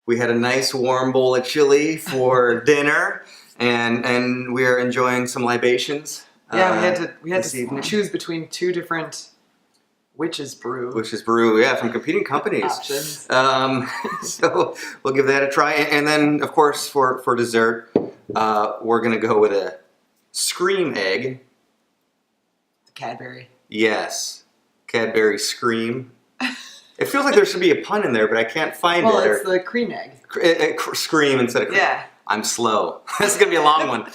We had a nice warm bowl of chili for dinner, and we're enjoying some libations. Yeah, we had this to evening. choose between two different Witch's Brew Witch's Brew, yeah, from competing companies. options. So we'll give that a try, and then of course for dessert, we're gonna go with a Scream egg. The Cadbury. Yes, Cadbury Scream. It feels like there should be a pun in there, but I can't find Well, it. it's the cream egg. Scream instead of cream. Yeah. I'm slow. This is going to be a long one.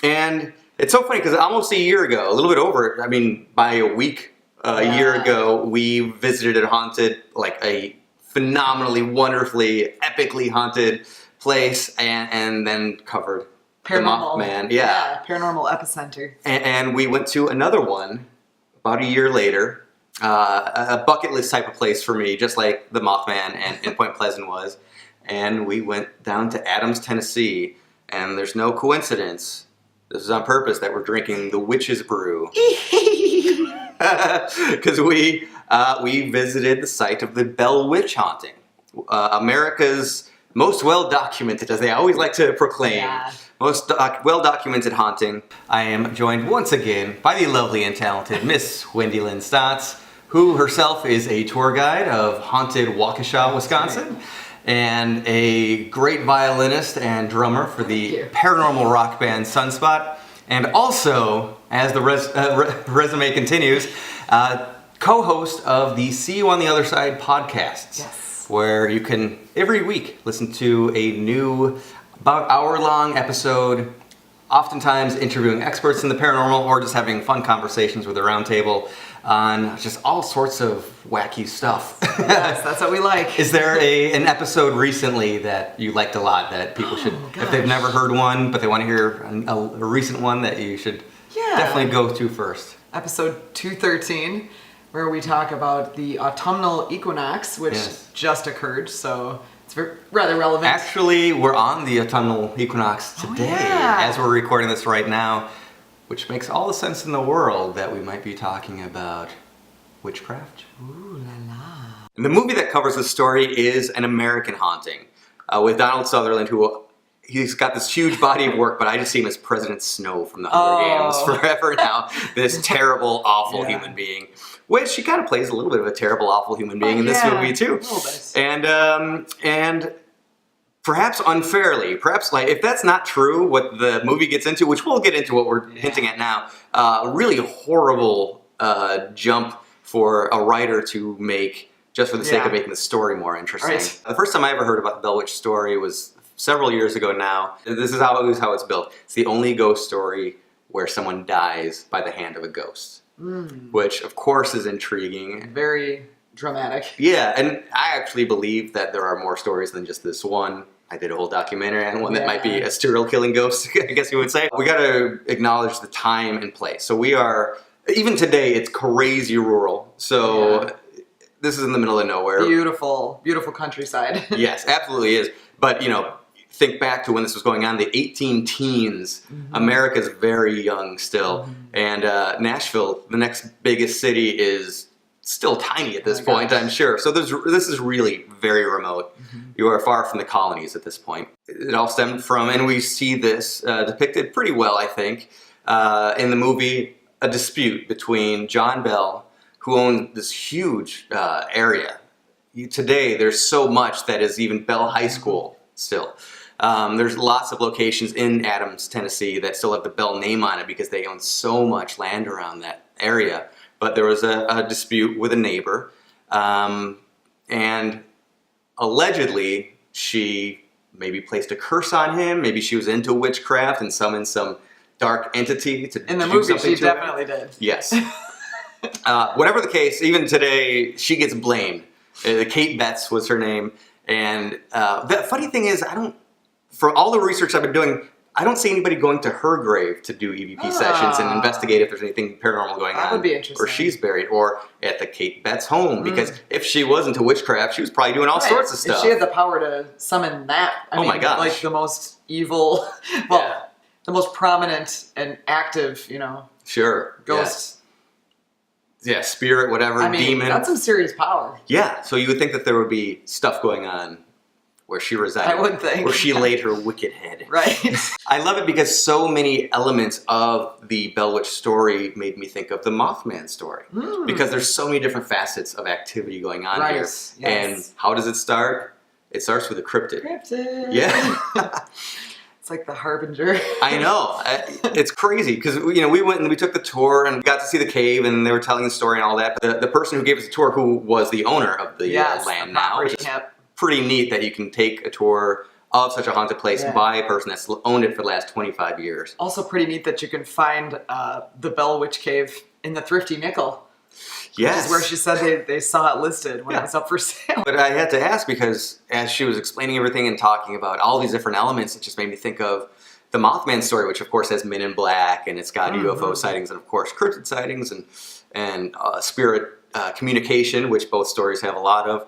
And it's so funny because almost a year ago, a little bit over, I mean, by a week, a year ago, we visited a haunted, like a phenomenally, wonderfully, epically haunted place and then covered Paranormal. the Mothman. Yeah. Paranormal epicenter. And we went to another one about a year later. A bucket list type of place for me, just like the Mothman and Point Pleasant was. And we went down to Adams, Tennessee, and there's no coincidence. This is on purpose that we're drinking the Witch's Brew. Because we visited the site of the Bell Witch haunting. America's most well-documented, as they always like to proclaim, most well-documented haunting. I am joined once again by the lovely and talented Miss Wendy Lynn Stotts, who herself is a tour guide of haunted Waukesha, Wisconsin, and a great violinist and drummer for the paranormal rock band Sunspot, and also, as the resume continues, co-host of the See You on the Other Side podcasts, where you can, every week, listen to a new, about hour-long episode, oftentimes interviewing experts in the paranormal or just having fun conversations with a round table on just all sorts of wacky stuff. Yes, that's what we like. Is there an episode recently that you liked a lot that people should, if they've never heard one, but they want to hear a recent one that you should definitely go to first? Episode 213, where we talk about the autumnal equinox, which just occurred, so it's rather relevant. Actually, we're on the autumnal equinox today, as we're recording this right now, which makes all the sense in the world that we might be talking about witchcraft. Ooh la la. And the movie that covers this story is An American Haunting, with Donald Sutherland, who he's got this huge body of work, but I just see him as President Snow from the Hunger Games forever now. This terrible, awful human being, which he kind of plays a little bit of a terrible, awful human being in this movie too. A little bit. And perhaps unfairly, perhaps like if that's not true, what the movie gets into, which we'll get into what we're hinting at now, a really horrible jump for a writer to make just for the sake of making the story more interesting. Right. The first time I ever heard about the Bell Witch story was several years ago now. This is how it's built. It's the only ghost story where someone dies by the hand of a ghost, which of course is intriguing. Very dramatic. Yeah, and I actually believe that there are more stories than just this one. I did a whole documentary on one that might be a serial killing ghost, I guess you would say. We gotta acknowledge the time and place. So we are, even today, it's crazy rural. So this is in the middle of nowhere. Beautiful, beautiful countryside. Yes, absolutely is. But, you know, think back to when this was going on, the 18 teens. America's very young still. And Nashville, the next biggest city, is still tiny at this point, I'm sure. So this is really very remote. You are far from the colonies at this point. It all stemmed from, and we see this depicted pretty well, I think, in the movie, a dispute between John Bell, who owned this huge area. Today, there's so much that is even Bell High School still. There's lots of locations in Adams, Tennessee that still have the Bell name on it because they own so much land around that area. But there was a dispute with a neighbor, and allegedly she maybe placed a curse on him. Maybe she was into witchcraft and summoned some dark entity to In the do movie, something she to him. definitely did. Yes. Whatever the case, even today, she gets blamed. Kate Betts was her name. And the funny thing is, for all the research I've been doing, I don't see anybody going to her grave to do EVP sessions and investigate if there's anything paranormal going on. That would be interesting. Or she's buried, or at the Kate Betts home, because if she was into witchcraft, she was probably doing all sorts of stuff. If she had the power to summon that, I mean, my gosh. like the most evil, the most prominent and active, Sure. ghost. Yeah, spirit, whatever, I mean, demon. that's some serious power. Yeah, so you would think that there would be stuff going on where she resided. I would think. Where she laid her wicked head. Right. I love it because so many elements of the Bell Witch story made me think of the Mothman story. Because there's so many different facets of activity going on here. Yes. And how does it start? It starts with a cryptid. Cryptid. Yeah. It's like the harbinger. I know. It's crazy because we went and we took the tour and got to see the cave and they were telling the story and all that. But the person who gave us the tour, who was the owner of the land now, which is pretty neat that you can take a tour of such a haunted place by a person that's owned it for the last 25 years. Also pretty neat that you can find the Bell Witch Cave in the Thrifty Nickel. Yes. Which is where she said they saw it listed when it was up for sale. But I had to ask because as she was explaining everything and talking about all these different elements, it just made me think of the Mothman story, which of course has Men in Black and it's got UFO sightings and of course cryptid sightings and spirit communication, which both stories have a lot of.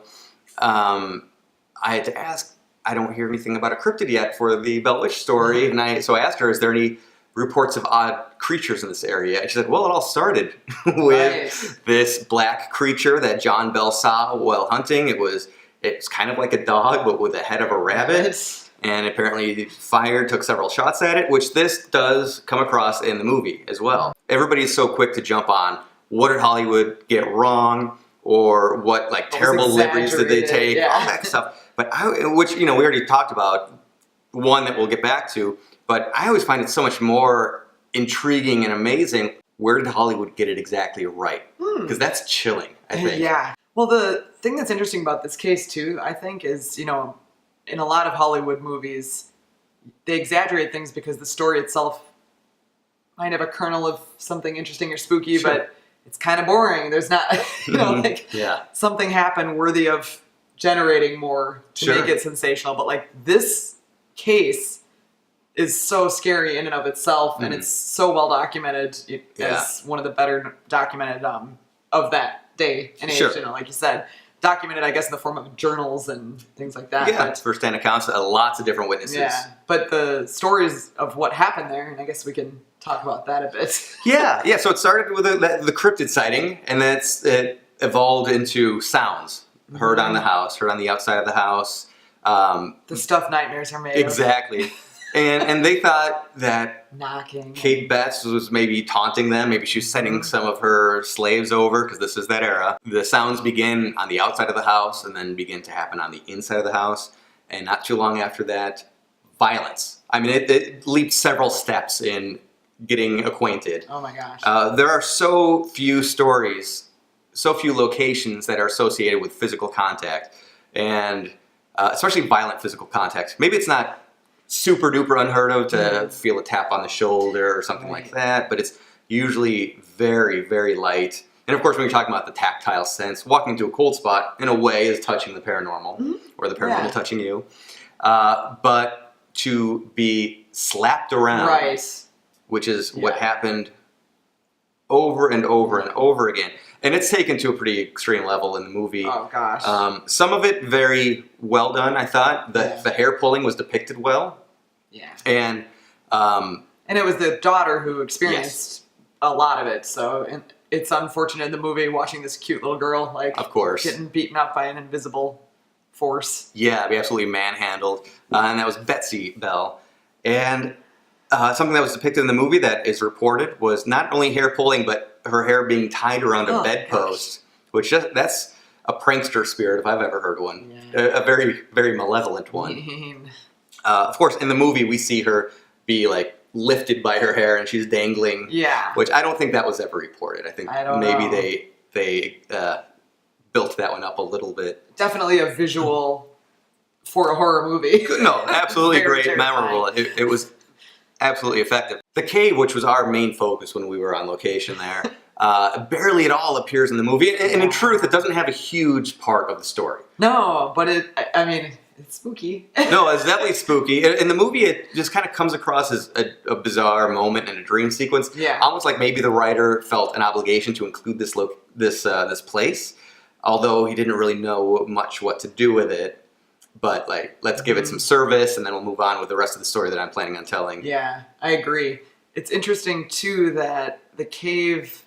I had to ask, I don't hear anything about a cryptid yet for the Bell Witch story, and so I asked her, is there any reports of odd creatures in this area? And she said, well, it all started with this black creature that John Bell saw while hunting. It's kind of like a dog, but with the head of a rabbit. And apparently he took several shots at it, which this does come across in the movie as well. Everybody's so quick to jump on, what did Hollywood get wrong? Or what terrible liberties did they take? All that stuff. But which we already talked about, one that we'll get back to, but I always find it so much more intriguing and amazing. Where did Hollywood get it exactly right? Because that's chilling, I think. Yeah. Well, the thing that's interesting about this case too, I think, is, in a lot of Hollywood movies, they exaggerate things because the story itself might have a kernel of something interesting or spooky, but it's kind of boring. There's not, something happened worthy of generating more to make it sensational. But this case is so scary in and of itself, and it's so well documented as one of the better documented of that day and age. Like you said, documented, I guess, in the form of journals and things like that. Yeah, first-hand accounts, lots of different witnesses. Yeah, but the stories of what happened there, and I guess we can talk about that a bit. Yeah. So it started with the cryptid sighting, and then it evolved into sounds heard on the house, heard on the outside of the house. The stuff nightmares are made of. Exactly. And they thought that knocking. Kate Betts was maybe taunting them. Maybe she was sending some of her slaves over, because this is that era. The sounds begin on the outside of the house and then begin to happen on the inside of the house. And not too long after that, violence. I mean, it leaped several steps in getting acquainted. Oh my gosh. There are so few stories, so few locations that are associated with physical contact. And especially violent physical contact. Maybe it's not super duper unheard of to feel a tap on the shoulder or something like that, but it's usually very, very light. And of course, when you're talking about the tactile sense, walking to a cold spot in a way is touching the paranormal, or the paranormal touching you. But to be slapped around, which is what happened over and over and over again. And it's taken to a pretty extreme level in the movie. Oh, gosh. Some of it very well done, I thought. The hair pulling was depicted well. Yeah. And it was the daughter who experienced a lot of it. So it's unfortunate in the movie watching this cute little girl, of course, getting beaten up by an invisible force. Yeah, be absolutely manhandled. And that was Betsy Bell. And something that was depicted in the movie that is reported was not only hair pulling, but her hair being tied around a bedpost, which that's a prankster spirit if I've ever heard one. Yeah. A very, very malevolent one. Of course, in the movie, we see her be lifted by her hair and she's dangling. Yeah. Which I don't think that was ever reported. I think maybe they built that one up a little bit. Definitely a visual for a horror movie. No, absolutely great, memorable. It was absolutely effective. The cave, which was our main focus when we were on location there, barely at all appears in the movie. And in truth, it doesn't have a huge part of the story. No, but it's spooky. No, it's definitely spooky. In the movie, it just kind of comes across as a bizarre moment in a dream sequence. Yeah. Almost like maybe the writer felt an obligation to include this place, although he didn't really know much what to do with it. But let's give it some service, and then we'll move on with the rest of the story that I'm planning on telling. Yeah, I agree. It's interesting too that the cave.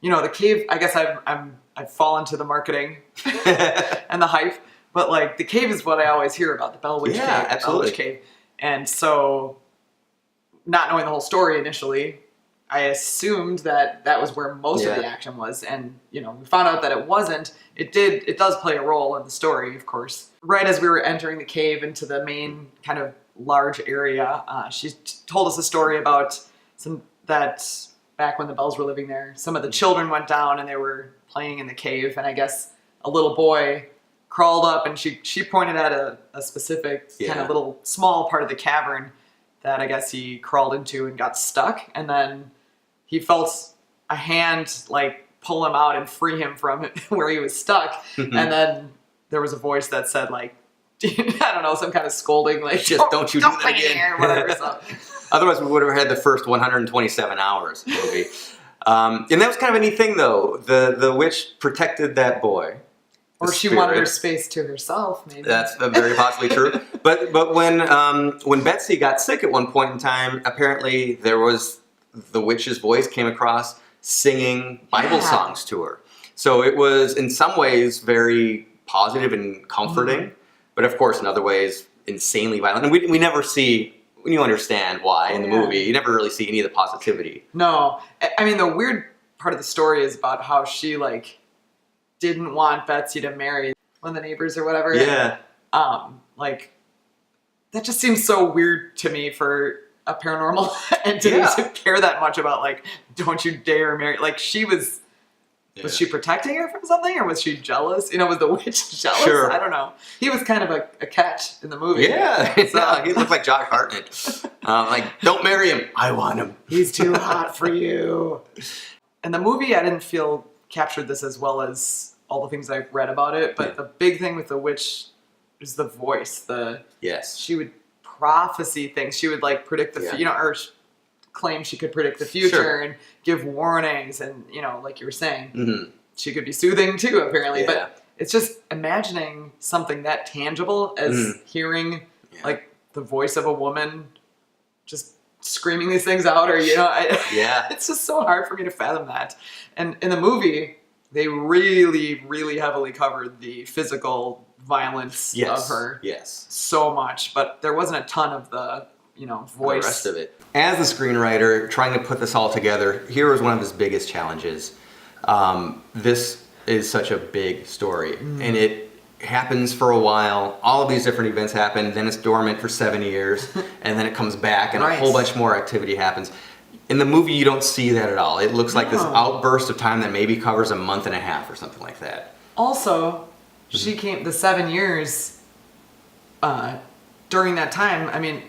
I guess I've fallen to the marketing and the hype. But like the cave is what I always hear about, the Bell Witch Yeah, Cave. absolutely. Bell Witch Cave. And so, not knowing the whole story initially, I assumed that that was where most of the action was, and we found out that it wasn't. It does play a role in the story, of course. Right as we were entering the cave into the main kind of large area, she told us a story about that back when the Bells were living there, some of the children went down and they were playing in the cave, and I guess a little boy crawled up, and she pointed at a specific kind of little small part of the cavern that I guess he crawled into and got stuck, and then he felt a hand like pull him out and free him from where he was stuck, and then there was a voice that said like, I don't know, some kind of scolding like, just don't you do that again, or whatever. So. Otherwise, we would have had the first 127 hours movie. And that was kind of a neat thing, though. The witch protected that boy. Or she wanted her space to herself, maybe. That's very possibly true. But when Betsy got sick at one point in time, apparently there was the witch's voice came across singing Bible songs to her. So it was in some ways very positive and comforting, but of course in other ways insanely violent. And we never see, when you understand why in the movie, you never really see any of the positivity. No. I mean, the weird part of the story is about how she like didn't want Betsy to marry one of the neighbors or whatever. Yeah. Like that just seems so weird to me for a paranormal entity to care that much about like, don't you dare marry. Like she was she protecting her from something, or was she jealous? Was the witch jealous? Sure. I don't know. He was kind of a catch in the movie. Yeah. So. He looked like Josh Hartnett. Like, don't marry him. I want him. He's too hot for you. In the movie, I didn't feel captured this as well as all the things I've read about it, but the big thing with the witch is the voice. She would prophecy things. She would like predict the or claim she could predict the future and give warnings, and like you were saying, she could be soothing too, apparently. But it's just imagining something that tangible as hearing like the voice of a woman just screaming these things out, or it's just so hard for me to fathom that. And in the movie, they really, really heavily covered the physical violence of her. Yes. So much, but there wasn't a ton of the voice. The rest of it. As the screenwriter, trying to put this all together, here was one of his biggest challenges. This is such a big story, and it happens for a while. All of these different events happen, then it's dormant for 7 years, and then it comes back, and a whole bunch more activity happens. In the movie, you don't see that at all. It looks like this outburst of time that maybe covers a month and a half or something like that. Also, she came, the 7 years, during that time, I mean,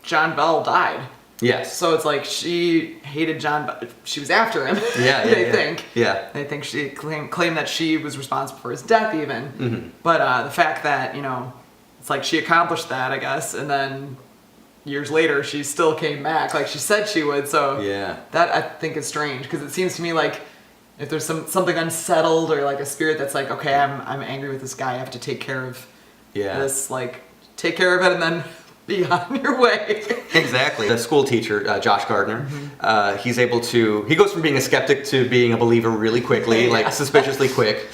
John Bell died. Yes. So it's like she hated John Bell. She was after him. They think. Yeah. They think she claimed that she was responsible for his death even. But the fact that, it's like she accomplished that, I guess, and then years later she still came back like she said she would. So that I think is strange, because it seems to me like if there's something unsettled, or like a spirit that's like, okay, I'm angry with this guy, I have to take care of this, like take care of it and then be on your way. Exactly. The school teacher, Josh Gardner, he goes from being a skeptic to being a believer really quickly, like suspiciously quick.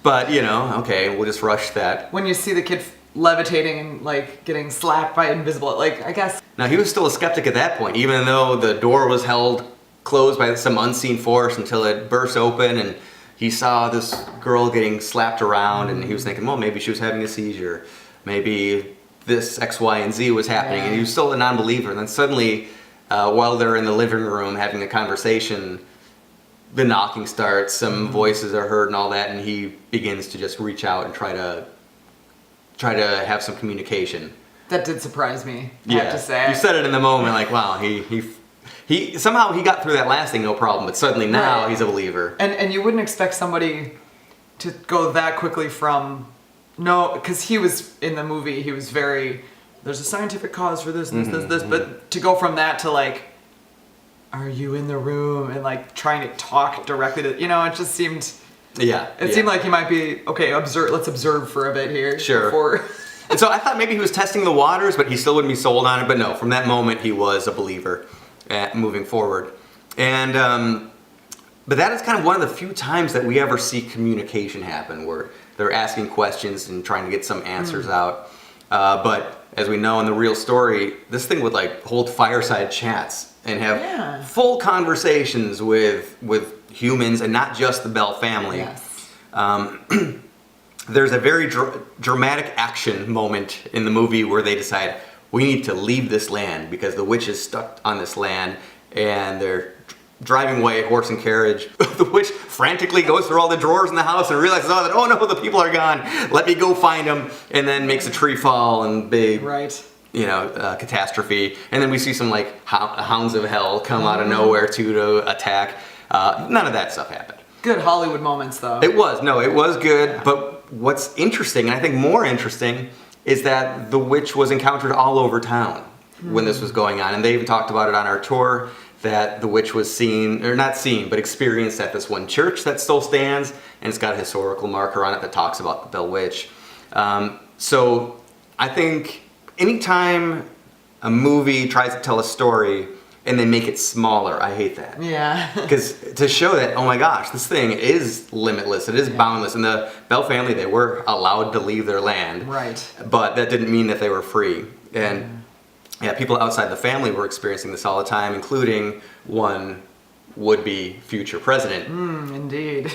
But, okay, we'll just rush that. When you see the kid levitating and like getting slapped by invisible, like, I guess. Now, he was still a skeptic at that point, even though the door was held closed by some unseen force until it burst open, and he saw this girl getting slapped around, and he was thinking, well, maybe she was having a seizure. Maybe this X, Y, and Z was happening, and he was still a non-believer. And then suddenly, while they're in the living room having a conversation, the knocking starts, some voices are heard and all that, and he begins to just reach out and try to have some communication. That did surprise me, I have to say. You said it in the moment, like, wow, he somehow he got through that last thing no problem, but suddenly now he's a believer. And you wouldn't expect somebody to go that quickly from because he was in the movie, he was very, there's a scientific cause for this and this, but to go from that to like, are you in the room, and like trying to talk directly to, it just seemed, seemed like he might be, okay, let's observe for a bit here. Sure. Before. And so I thought maybe he was testing the waters, but he still wouldn't be sold on it. But no, from that moment he was a believer moving forward. And but that is kind of one of the few times that we ever see communication happen, where they're asking questions and trying to get some answers out. But as we know in the real story, this thing would like hold fireside chats and have full conversations with humans and not just the Bell family. Yes. There's a very dramatic action moment in the movie where they decide we need to leave this land because the witch is stuck on this land, and they're driving away, horse and carriage. The witch frantically goes through all the drawers in the house and realizes, oh no, the people are gone. Let me go find them, and then makes a tree fall and big, catastrophe. And then we see some like hounds of hell come out of nowhere to attack. None of that stuff happened. Good Hollywood moments, though. It was good. But what's interesting, and I think more interesting, is that the witch was encountered all over town when this was going on. And they even talked about it on our tour, that the witch was seen, or not seen, but experienced at this one church that still stands, and it's got a historical marker on it that talks about the Bell Witch. So I think anytime a movie tries to tell a story and they make it smaller, I hate that. Yeah. Because to show that, oh my gosh, this thing is limitless, it is boundless, and the Bell family, they were allowed to leave their land. Right. But that didn't mean that they were free. And people outside the family were experiencing this all the time, including one would-be future president. Indeed.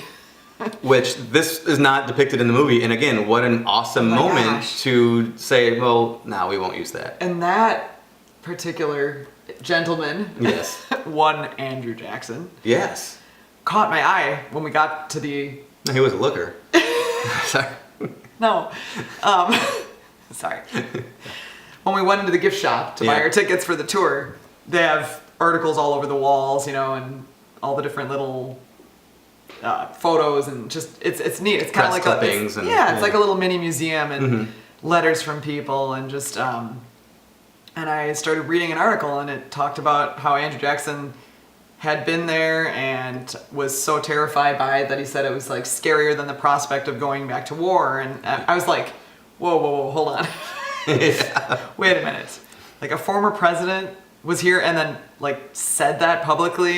Which this is not depicted in the movie. And again, what an awesome moment to say, well, no, we won't use that. And that particular gentleman, yes, one Andrew Jackson, yes, caught my eye when we got to the... No, he was a looker. Sorry. No. Sorry. When we went into the gift shop to buy our tickets for the tour, they have articles all over the walls, and all the different little photos, and just it's neat. It's kind of like clippings it's like a little mini museum and letters from people, and just and I started reading an article, and it talked about how Andrew Jackson had been there and was so terrified by it that he said it was like scarier than the prospect of going back to war. And I was like, whoa, hold on. Wait a minute. Like, a former president was here and then like said that publicly.